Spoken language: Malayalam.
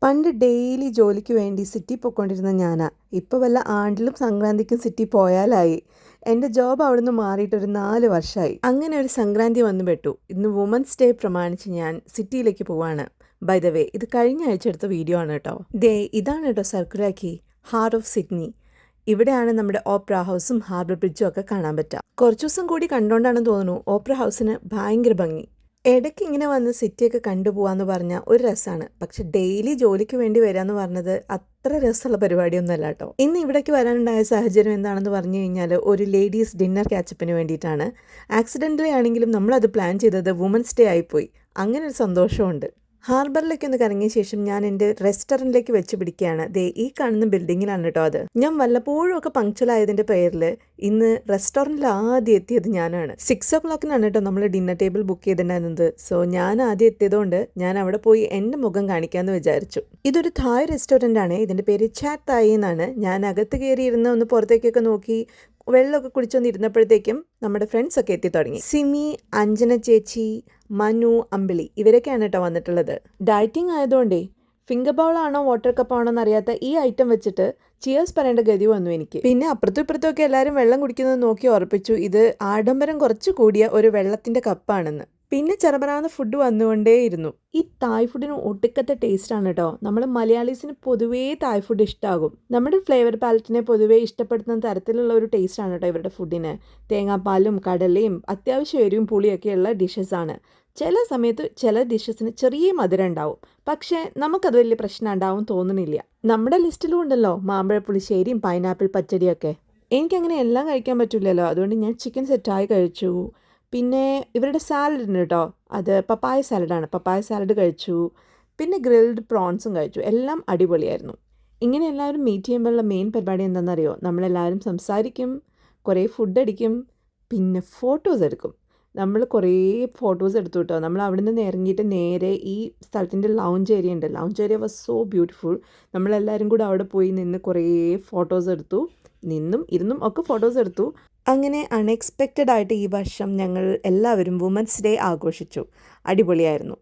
പണ്ട് ഡെയിലി ജോലിക്ക് വേണ്ടി സിറ്റി പോയിക്കൊണ്ടിരുന്ന ഞാനാ ഇപ്പോൾ വല്ല ആണ്ടിലും സംക്രാന്തിക്കും സിറ്റി പോയാലായി. എൻ്റെ ജോബ് അവിടുന്ന് മാറിയിട്ടൊരു 4 വർഷമായി. അങ്ങനെ ഒരു സംക്രാന്തി വന്നു പെട്ടു. ഇന്ന് വുമൻസ് ഡേ പ്രമാണിച്ച് ഞാൻ സിറ്റിയിലേക്ക് പോവാണ്. ബൈ ദ വേ, ഇത് കഴിഞ്ഞ ആഴ്ച എടുത്ത വീഡിയോ ആണ് കേട്ടോ. ഇതാണ് കേട്ടോ Circular Quay, heart of Sydney. ഇവിടെയാണ് നമ്മുടെ ഓപ്ര ഹൗസും ഹാർബർ ബ്രിഡ്ജും ഒക്കെ കാണാൻ പറ്റുക. കുറച്ച് ദിവസം കൂടി കണ്ടുകൊണ്ടാണെന്ന് തോന്നുന്നു ഓപ്ര ഹൗസിന് ഭയങ്കര ഭംഗി. ഇടയ്ക്ക് ഇങ്ങനെ വന്ന് സിറ്റിയൊക്കെ കണ്ടുപോകാമെന്ന് പറഞ്ഞാൽ ഒരു രസമാണ്. പക്ഷെ ഡെയിലി ജോലിക്ക് വേണ്ടി വരാമെന്ന് പറഞ്ഞത് അത്ര രസമുള്ള പരിപാടിയൊന്നുമല്ല കേട്ടോ. ഇന്ന് ഇവിടേക്ക് വരാനുണ്ടായ സാഹചര്യം എന്താണെന്ന് പറഞ്ഞു കഴിഞ്ഞാൽ ഒരു ലേഡീസ് ഡിന്നർ ക്യാച്ചപ്പിന് വേണ്ടിയിട്ടാണ്. ആക്സിഡൻ്റലി ആണെങ്കിലും നമ്മളത് പ്ലാൻ ചെയ്തത് വുമൻസ് ഡേ ആയിപ്പോയി. അങ്ങനെ ഒരു സന്തോഷമുണ്ട്. ഹാർബറിലേക്ക് ഒന്ന് കറങ്ങിയ ശേഷം ഞാൻ എൻ്റെ റെസ്റ്റോറൻറ്റിലേക്ക് വെച്ച് പിടിക്കുകയാണ്. ഈ കാണുന്ന ബിൽഡിങ്ങിലാണ് കേട്ടോ അത്. ഞാൻ വല്ലപ്പോഴും ഒക്കെ പങ്ക്ച്വലായതിൻ്റെ പേരിൽ ഇന്ന് റെസ്റ്റോറൻറ്റിൽ ആദ്യം എത്തിയത് ഞാനാണ്. 6 o'clock കേട്ടോ നമ്മൾ ഡിന്നർ ടേബിൾ ബുക്ക് ചെയ്തിട്ടുണ്ടായിരുന്നത്. സോ ഞാൻ ആദ്യം എത്തിയതുകൊണ്ട് ഞാൻ അവിടെ പോയി എൻ്റെ മുഖം കാണിക്കാമെന്ന് വിചാരിച്ചു. ഇതൊരു തായ് റെസ്റ്റോറൻ്റ് ആണ്. ഇതിൻ്റെ പേര് ചാറ്റ് തായ് എന്നാണ്. ഞാൻ അകത്ത് കയറിയിരുന്ന് ഒന്ന് പുറത്തേക്കൊക്കെ നോക്കി വെള്ളമൊക്കെ കുടിച്ചൊന്നിരുന്നപ്പോഴത്തേക്കും നമ്മുടെ ഫ്രണ്ട്സൊക്കെ എത്തി തുടങ്ങി. സിമി, അഞ്ജന ചേച്ചി, മനു, അമ്പിളി ഇവരൊക്കെയാണ് കേട്ടോ വന്നിട്ടുള്ളത്. ഡയറ്റിംഗ് ആയതുകൊണ്ടേ ഫിംഗർ ബൗളാണോ വാട്ടർ കപ്പാണോ എന്നറിയാത്ത ഈ ഐറ്റം വെച്ചിട്ട് ചിയേഴ്സ് പറയേണ്ട ഗതി വന്നു എനിക്ക്. പിന്നെ അപ്പുറത്തും ഇപ്പുറത്തും ഒക്കെ എല്ലാവരും വെള്ളം കുടിക്കുന്നത് നോക്കി ഉറപ്പിച്ചു ഇത് ആഡംബരം കുറച്ച് കൂടിയ ഒരു വെള്ളത്തിൻ്റെ കപ്പാണെന്ന്. പിന്നെ ചെറുപറാവുന്ന ഫുഡ് വന്നുകൊണ്ടേയിരുന്നു. ഈ തായ് ഫുഡിന് ഒടുക്കത്തെ ടേസ്റ്റാണ് കേട്ടോ. നമ്മൾ മലയാളീസിന് പൊതുവേ തായ് ഫുഡ് ഇഷ്ടമാകും. നമ്മുടെ ഫ്ലേവർ പാലറ്റിനെ പൊതുവേ ഇഷ്ടപ്പെടുന്ന തരത്തിലുള്ള ഒരു ടേസ്റ്റാണ് കേട്ടോ ഇവരുടെ ഫുഡിന്. തേങ്ങാപ്പാലും കടലയും അത്യാവശ്യം എരിവും പുളിയൊക്കെയുള്ള ഡിഷസാണ്. ചില സമയത്ത് ചില ഡിഷസിന് ചെറിയ മധുരം ഉണ്ടാവും. പക്ഷേ നമുക്കത് വലിയ പ്രശ്നം ഉണ്ടാവും തോന്നുന്നില്ല. നമ്മുടെ ലിസ്റ്റിലും ഉണ്ടല്ലോ മാമ്പഴ പുളിശ്ശേരിയും പൈനാപ്പിൾ പച്ചടിയൊക്കെ. എനിക്കങ്ങനെ എല്ലാം കഴിക്കാൻ പറ്റില്ലല്ലോ, അതുകൊണ്ട് ഞാൻ ചിക്കൻ സെറ്റായി കഴിച്ചു. പിന്നെ ഇവരുടെ സാലഡ് ഉണ്ട് കേട്ടോ, അത് പപ്പായ സാലഡാണ്. പപ്പായ സാലഡ് കഴിച്ചു. പിന്നെ ഗ്രിൽഡ് പ്രോൺസും കഴിച്ചു. എല്ലാം അടിപൊളിയായിരുന്നു. ഇങ്ങനെ എല്ലാവരും മീറ്റ് ചെയ്യുമ്പോഴുള്ള മെയിൻ പരിപാടി എന്താണെന്നറിയോ? നമ്മളെല്ലാവരും സംസാരിക്കും, കുറേ ഫുഡ് അടിക്കും, പിന്നെ ഫോട്ടോസ് എടുക്കും. നമ്മൾ കുറേ ഫോട്ടോസ് എടുത്തു കേട്ടോ. നമ്മൾ അവിടെ നിന്ന് ഇറങ്ങിയിട്ട് നേരെ ഈ സ്ഥലത്തിൻ്റെ ലൗഞ്ച് ഏരിയ ഉണ്ട്. Lounge area was so beautiful. നമ്മളെല്ലാവരും കൂടെ അവിടെ പോയി നിന്ന് കുറേ ഫോട്ടോസ് എടുത്തു. നിന്നും ഇരുന്നും ഒക്കെ ഫോട്ടോസ് എടുത്തു. അങ്ങനെ അൺഎക്സ്പെക്റ്റഡ് ആയിട്ട് ഈ വർഷം ഞങ്ങൾ എല്ലാവരും വുമൻസ് ഡേ ആഘോഷിച്ചു. അടിപൊളിയായിരുന്നു.